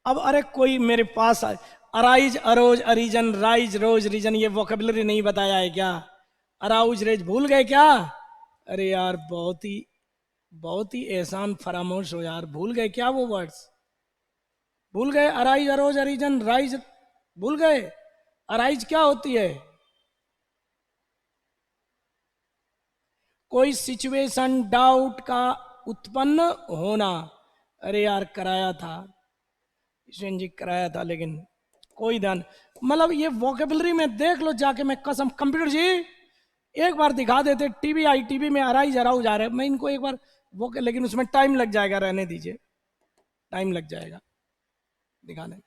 अब अरे कोई मेरे पास आए, अराइज, अरोज, अरीजन, राइज, रोज, रीजन, ये वोकेबलरी नहीं बताया है क्या? अराउज, रेज भूल गए क्या? अरे यार बहुत ही एहसान फरामोश हो यार, भूल गए क्या वो वर्ड्स? भूल गए? अराइज, अरोज, अरीजन, राइज भूल गए? अराइज क्या होती है? कोई सिचुएशन, डाउट का उत्पन्न होना। अरे यार कराया था, ईश्वन जी कराया था, लेकिन कोई ध्यान, मतलब ये वोकेबलरी में देख लो जाके, मैं कसम, कंप्यूटर जी एक बार दिखा देते, टीवी आई, टीवी में अराइज अराउज आ रहा है, मैं इनको एक बार वो, लेकिन उसमें टाइम लग जाएगा, रहने दीजिए, टाइम लग जाएगा दिखाने में।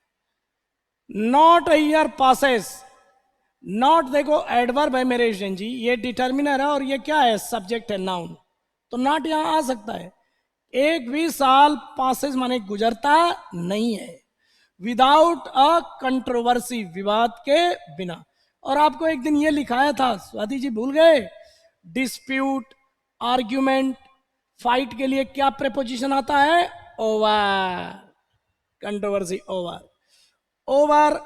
Not a year passes, not देखो एडवर्ब है मेरे ईशन जी, ये डिटर्मिनर है और ये क्या है? सब्जेक्ट है, नाउन, तो नॉट यहां आ सकता है। एक भी साल पासेस माने गुजरता नहीं है, विदाउट अ कंट्रोवर्सी, विवाद के बिना। और आपको एक दिन ये लिखाया था, स्वाति जी भूल गए? डिस्प्यूट, आर्ग्यूमेंट, फाइट के लिए क्या प्रेपोजिशन आता है? Over, controversy over, over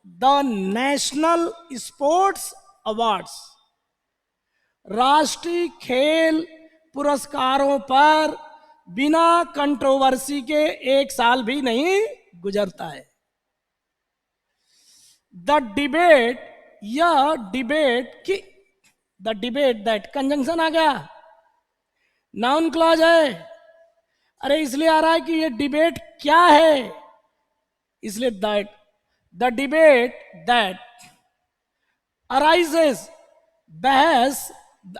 the national sports awards, राष्ट्रीय खेल पुरस्कारों पर बिना कंट्रोवर्सी के एक साल भी नहीं गुजरता है। द डिबेट, या डिबेट की, द डिबेट दैट, कंजंक्शन आ गया, नाउन क्लॉज है, अरे इसलिए आ रहा है कि ये डिबेट क्या है, इसलिए that, the debate that arises, बहस,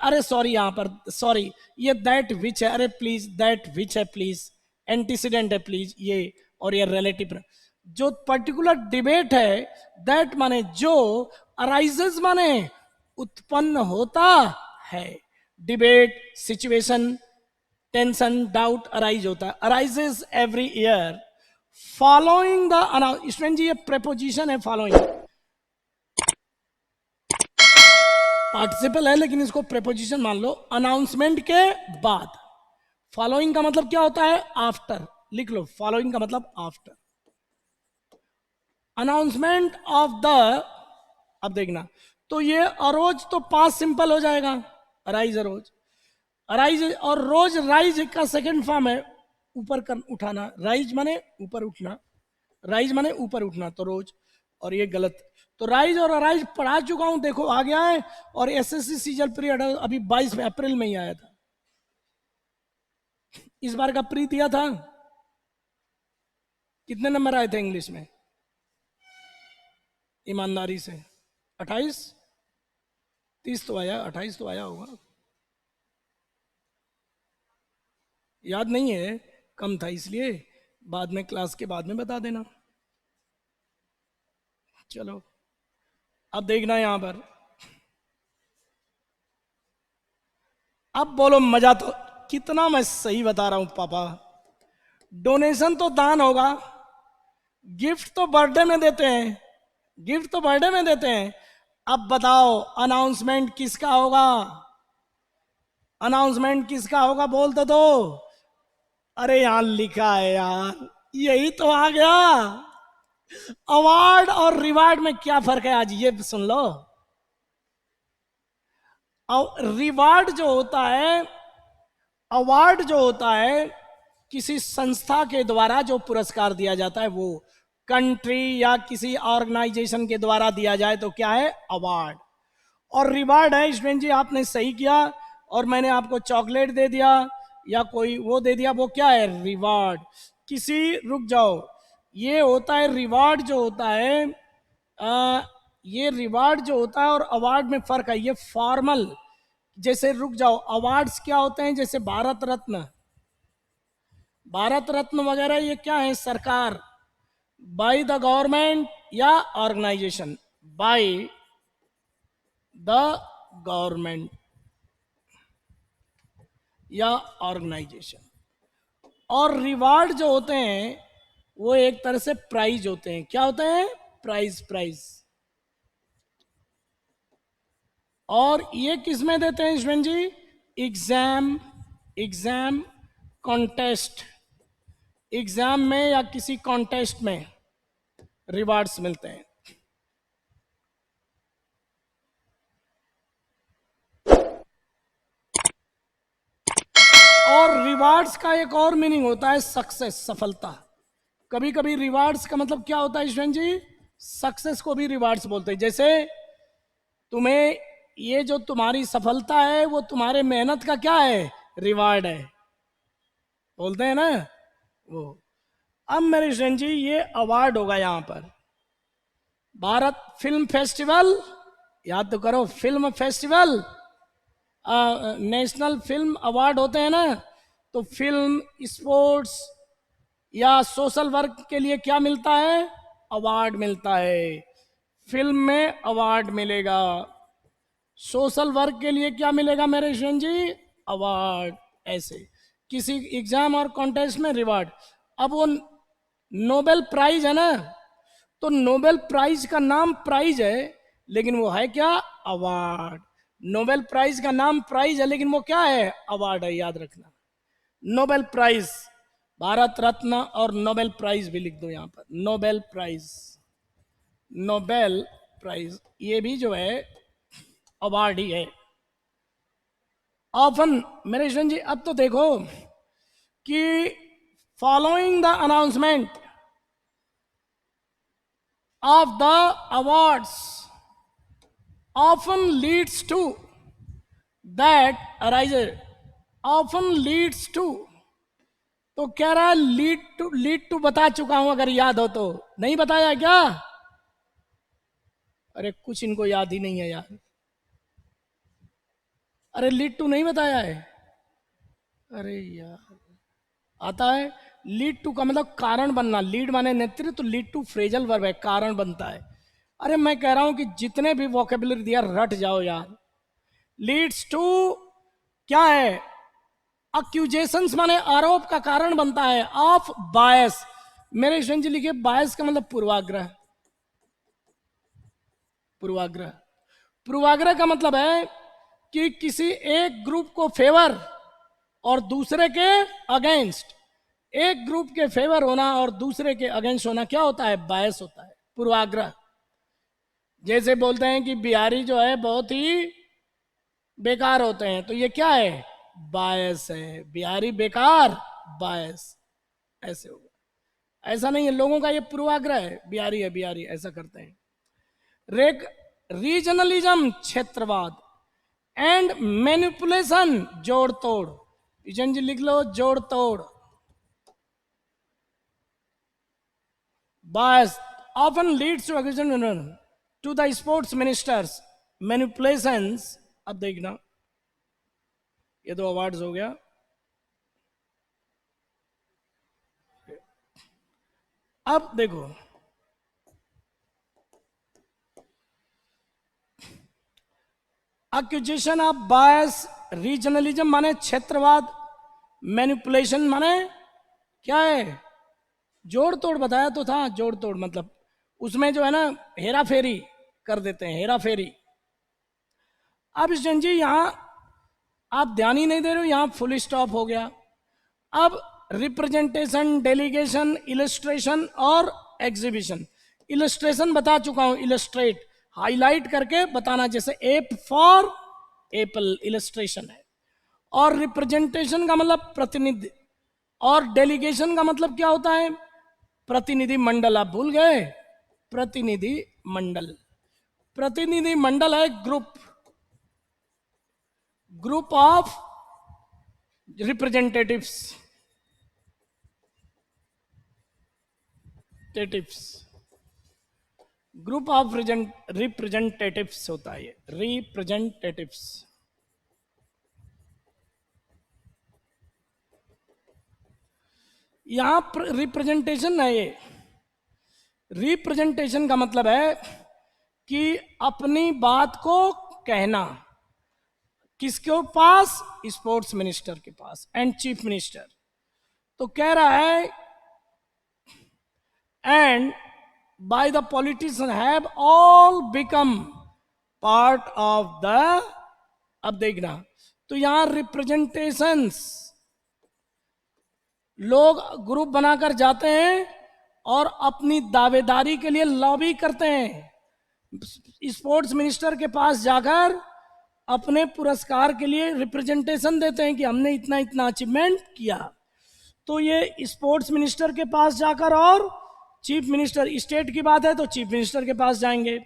अरे सॉरी यहां पर सॉरी, ये दैट विच है, अरे प्लीज दैट विच है प्लीज, एंटीसीडेंट है प्लीज ये, और ये रिलेटिव, जो पर्टिकुलर डिबेट है, दैट माने जो, अराइजेस माने उत्पन्न होता है, debate, situation, tension, doubt arise होता है, arises every year following the announce, student जी ये प्रेपोजिशन है फॉलोइंग, पार्टिसिपल है लेकिन इसको प्रेपोजिशन मान लो, अनाउंसमेंट के बाद। फॉलोइंग का मतलब क्या होता है? आफ्टर, लिख लो, फॉलोइंग का मतलब आफ्टर, अनाउंसमेंट ऑफ द, अब देखना, तो ये अरोज तो पास सिंपल हो जाएगा, अराइज अरोज, अराइज, और रोज राइज का सेकंड फॉर्म है, ऊपर कर उठाना, राइज माने ऊपर उठना, राइज माने ऊपर उठना, तो रोज, और ये गलत, तो राइज और अराइज पढ़ा चुका हूं, देखो आ गया है, और एसएससी सीजल पीरियड अभी 22 में अप्रैल में ही आया था, इस बार का प्री दिया था, कितने नंबर आए थे इंग्लिश में ईमानदारी से? 28, 30 तो आया, 28 तो आया होगा, याद नहीं है, कम था इसलिए, बाद में क्लास के बाद में बता देना। चलो अब देखना यहां पर, अब बोलो मजा तो, कितना मैं सही बता रहा हूं पापा, डोनेशन तो दान होगा, गिफ्ट तो बर्थडे में देते हैं, गिफ्ट तो बर्थडे में देते हैं, अब बताओ अनाउंसमेंट किसका होगा? अनाउंसमेंट किसका होगा बोल तो दो। अरे यहां लिखा है यार, यही तो आ गया, अवार्ड और रिवार्ड में क्या फर्क है, आज ये सुन लो। रिवार्ड जो होता है, अवार्ड जो होता है, किसी संस्था के द्वारा जो पुरस्कार दिया जाता है वो, कंट्री या किसी ऑर्गेनाइजेशन के द्वारा दिया जाए तो क्या है? अवार्ड। और रिवार्ड है, स्टूडेंट जी आपने सही किया, और मैंने आपको चॉकलेट दे दिया या कोई वो दे दिया, वो क्या है? रिवार्ड। किसी, रुक जाओ, ये होता है रिवार्ड जो होता है, ये रिवार्ड जो होता है और अवार्ड में फर्क है, ये फॉर्मल, जैसे रुक जाओ, अवार्ड्स क्या होते हैं? जैसे भारत रत्न, भारत रत्न वगैरह ये क्या है? सरकार, बाय द गवर्नमेंट या ऑर्गेनाइजेशन, बाय द गवर्नमेंट या ऑर्गेनाइजेशन। और रिवार्ड जो होते हैं वो एक तरह से प्राइज होते हैं, क्या होते हैं? Prize, prize. और ये किस में देते हैं Ishwan ji? Exam, exam contest, exam में या किसी कॉन्टेस्ट में रिवार्ड्स मिलते हैं। और रिवार्ड्स का एक और मीनिंग होता है सक्सेस, सफलता। कभी कभी रिवार्ड्स का मतलब क्या होता है ईश्वन जी? सक्सेस को भी रिवार्ड्स बोलते हैं। जैसे तुम्हें ये जो तुम्हारी सफलता है वो तुम्हारे मेहनत का क्या है? रिवार्ड है, बोलते हैं ना वो। अब मेरे ईश्वन जी ये अवार्ड होगा यहां पर भारत फिल्म फेस्टिवल, याद तो करो, film festival, national film award होते हैं ना। तो फिल्म, स्पोर्ट्स या सोशल वर्क के लिए क्या मिलता है? अवार्ड मिलता है। फिल्म में अवार्ड मिलेगा, सोशल वर्क के लिए क्या मिलेगा मेरे ईश्वन जी? अवार्ड। ऐसे किसी एग्जाम और कॉन्टेस्ट में रिवार्ड। अब वो नोबेल प्राइज है ना, तो नोबेल प्राइज का नाम प्राइज है, लेकिन वो है क्या? अवार्ड। नोबेल प्राइज का नाम प्राइज है, लेकिन वो क्या है? अवार्ड है, याद रखना। नोबेल प्राइज, भारत रत्न और नोबेल प्राइज भी लिख दो यहां पर। नोबेल प्राइज, नोबेल प्राइज ये भी जो है अवार्ड ही है। ऑफन मेरे ईश्वन जी, अब तो देखो कि following the announcement of the awards often leads to that arises, often leads to, तो कह रहा है लीड टू बता चुका हूं, अगर याद हो तो। नहीं बताया क्या? अरे कुछ इनको याद ही नहीं है यार। अरे लीड टू नहीं बताया है? अरे यार, आता है। लीड टू का मतलब कारण बनना, लीड माने नेतृत्व, तो लीड टू फ्रेजल वर्ब है, कारण बनता है। अरे मैं कह रहा हूं कि जितने भी वोकेबुलरी दिया रट जाओ यार। लीड्स टू क्या है? अक्यूजेशंस माने आरोप का कारण बनता है। ऑफ बायस, मेरे ईश्वन जी लिखिए, बायस का मतलब पूर्वाग्रह। पूर्वाग्रह, पूर्वाग्रह का मतलब है कि किसी एक ग्रुप को फेवर और दूसरे के अगेंस्ट, एक ग्रुप के फेवर होना और दूसरे के अगेंस्ट होना क्या होता है? बायस होता है, पूर्वाग्रह। जैसे बोलते हैं कि बिहारी जो है बहुत ही बेकार होते हैं, तो ये क्या है? बायस है। बिहारी बेकार, बायस, ऐसे होगा। ऐसा नहीं है, लोगों का ये पूर्वाग्रह है, बिहारी है बिहारी, ऐसा करते हैं। रेक रीजनलिज्म, क्षेत्रवाद, एंड मैनिपुलेशन, जोड़ तोड़। किशन जी लिख लो, जोड़ तोड़। Bias often leads to aggression to the sports ministers, manipulations. अब देखना, ये दो अवार्ड्स हो गया। अब देखो, एक्यूजेशन ऑफ बायस, रीजनलिज्म माने क्षेत्रवाद, मैनिपुलेशन माने क्या है? जोड़ तोड़ बताया तो था, जोड़ तोड़ मतलब उसमें जो है ना हेरा फेरी कर देते हैं, हेरा फेरी। अब ईशन जी यहां आप ध्यान ही नहीं दे रहे हो, यहां फुल स्टॉप हो गया। अब रिप्रेजेंटेशन, डेलीगेशन, इलस्ट्रेशन और एग्जीबिशन। इलस्ट्रेशन बता चुका हूं, इलस्ट्रेट, हाईलाइट करके बताना, जैसे एप फॉर एप्पल, इलस्ट्रेशन है। और रिप्रेजेंटेशन का मतलब प्रतिनिधि, और डेलीगेशन का मतलब क्या होता है? प्रतिनिधि मंडल। आप भूल गए? प्रतिनिधि मंडल, प्रतिनिधि मंडल है group, group of representatives, group of representatives होता है ये, रिप्रेजेंटेटिव्स। यहां रिप्रेजेंटेशन है ये। रिप्रेजेंटेशन का मतलब है कि अपनी बात को कहना, किसके पास? स्पोर्ट्स मिनिस्टर के पास एंड चीफ मिनिस्टर। तो कह रहा है and by the politician have all become part of the. अब देखना, तो यहां रिप्रेजेंटेशंस, लोग ग्रुप बनाकर जाते हैं और अपनी दावेदारी के लिए लॉबी करते हैं। स्पोर्ट्स मिनिस्टर के पास जाकर अपने पुरस्कार के लिए रिप्रेजेंटेशन देते हैं कि हमने इतना इतना अचीवमेंट किया। तो ये स्पोर्ट्स मिनिस्टर के पास जाकर, और चीफ मिनिस्टर, स्टेट की बात है तो चीफ मिनिस्टर के पास जाएंगे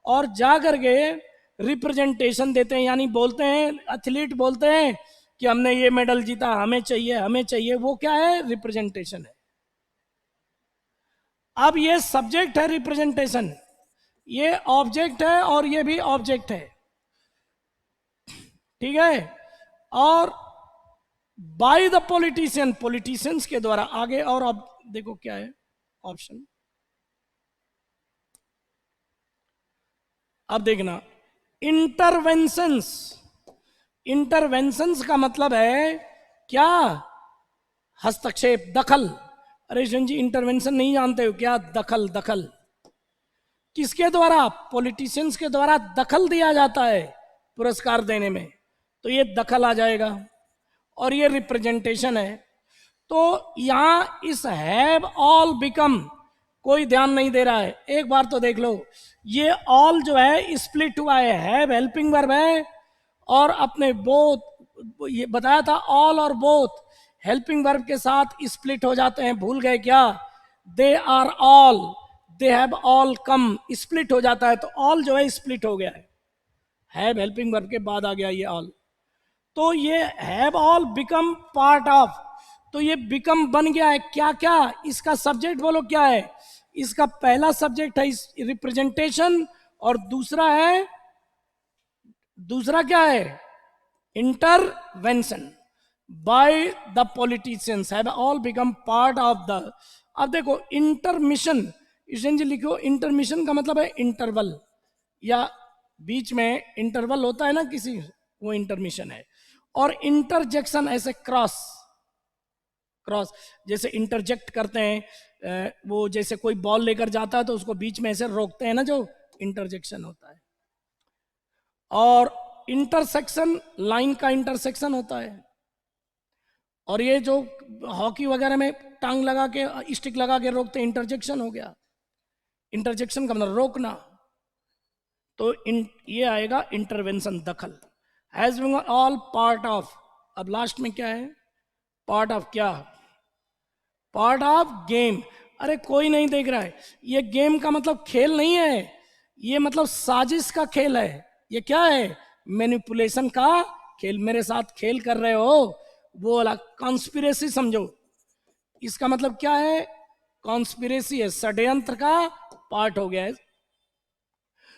और जाकर के रिप्रेजेंटेशन देते हैं, यानी बोलते हैं, एथलीट बोलते हैं कि हमने ये मेडल जीता, हमें चाहिए हमें चाहिए। वो क्या है? रिप्रेजेंटेशन है। अब ये सब्जेक्ट है रिप्रेजेंटेशन, ये ऑब्जेक्ट है और ये भी ऑब्जेक्ट है, ठीक है। और बाय द पॉलिटिशियन, पॉलिटिशियंस के द्वारा। आगे और अब देखो क्या है ऑप्शन, अब देखना, इंटरवेंशंस। इंटरवेंशंस का मतलब है क्या? हस्तक्षेप, दखल। अरे जन जी इंटरवेंशन नहीं जानते हो क्या? दखल, दखल किसके द्वारा? पॉलिटिशियंस के द्वारा दखल दिया जाता है पुरस्कार देने में, तो ये दखल आ जाएगा। और ये रिप्रेजेंटेशन है। तो यहां इस हैव ऑल बिकम कोई ध्यान नहीं दे रहा है। एक बार तो देख लो, ये ऑल जो है स्प्लिट हुआ है, हैव हेल्पिंग वर्ब है और अपने बोथ, ये बताया था ऑल और बोथ हेल्पिंग वर्ब के साथ स्प्लिट हो जाते हैं, भूल गए क्या? They are all, they have all come, split हो जाता है। तो ऑल जो है स्प्लिट हो गया है, हैव हेल्पिंग वर्ब के बाद आ गया ये ऑल। तो ये have all become part of, तो ये बिकम बन गया है क्या क्या? इसका सब्जेक्ट बोलो क्या है? इसका पहला सब्जेक्ट है रिप्रेजेंटेशन और दूसरा क्या है? Intervention by the politicians have all become part of the. अब देखो इंटरमिशन, जी लिखो, इंटरमिशन का मतलब है इंटरवल, या बीच में इंटरवल होता है ना किसी, वो इंटरमिशन है। और इंटरजेक्शन ऐसे क्रॉस, क्रॉस जैसे इंटरजेक्ट करते हैं, वो जैसे कोई बॉल लेकर जाता है तो उसको बीच में ऐसे रोकते हैं ना, जो इंटरजेक्शन होता है। और इंटरसेक्शन लाइन का इंटरसेक्शन होता है। और ये जो हॉकी वगैरह में टांग लगा के, स्टिक लगा के रोकते हैं, इंटरजेक्शन हो गया। इंटरजेक्शन का मतलब रोकना। तो ये आएगा इंटरवेंशन, दखल। Has been all part of, अब लास्ट में क्या है? पार्ट ऑफ क्या? Part of game. अरे कोई नहीं देख रहा है, ये गेम का मतलब खेल नहीं है, ये मतलब साजिश का खेल है। ये क्या है? मैनिपुलेशन का खेल, मेरे साथ खेल कर रहे हो, वो वाला कॉन्स्पिरेसी समझो। इसका मतलब क्या है? कॉन्स्पिरेसी है, षड्यंत्र का पार्ट हो गया है।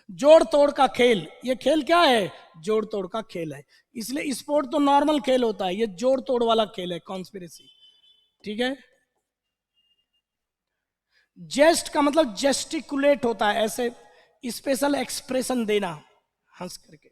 जोड़ तोड़ का खेल, ये खेल क्या है? जोड़ तोड़ का खेल है। इसलिए स्पोर्ट तो नॉर्मल खेल होता है, ये जोड़ तोड़ वाला खेल है, कॉन्स्पिरेसी, ठीक है। जेस्ट का मतलब जेस्टिकुलेट होता है, ऐसे स्पेशल एक्सप्रेशन देना हंस करके।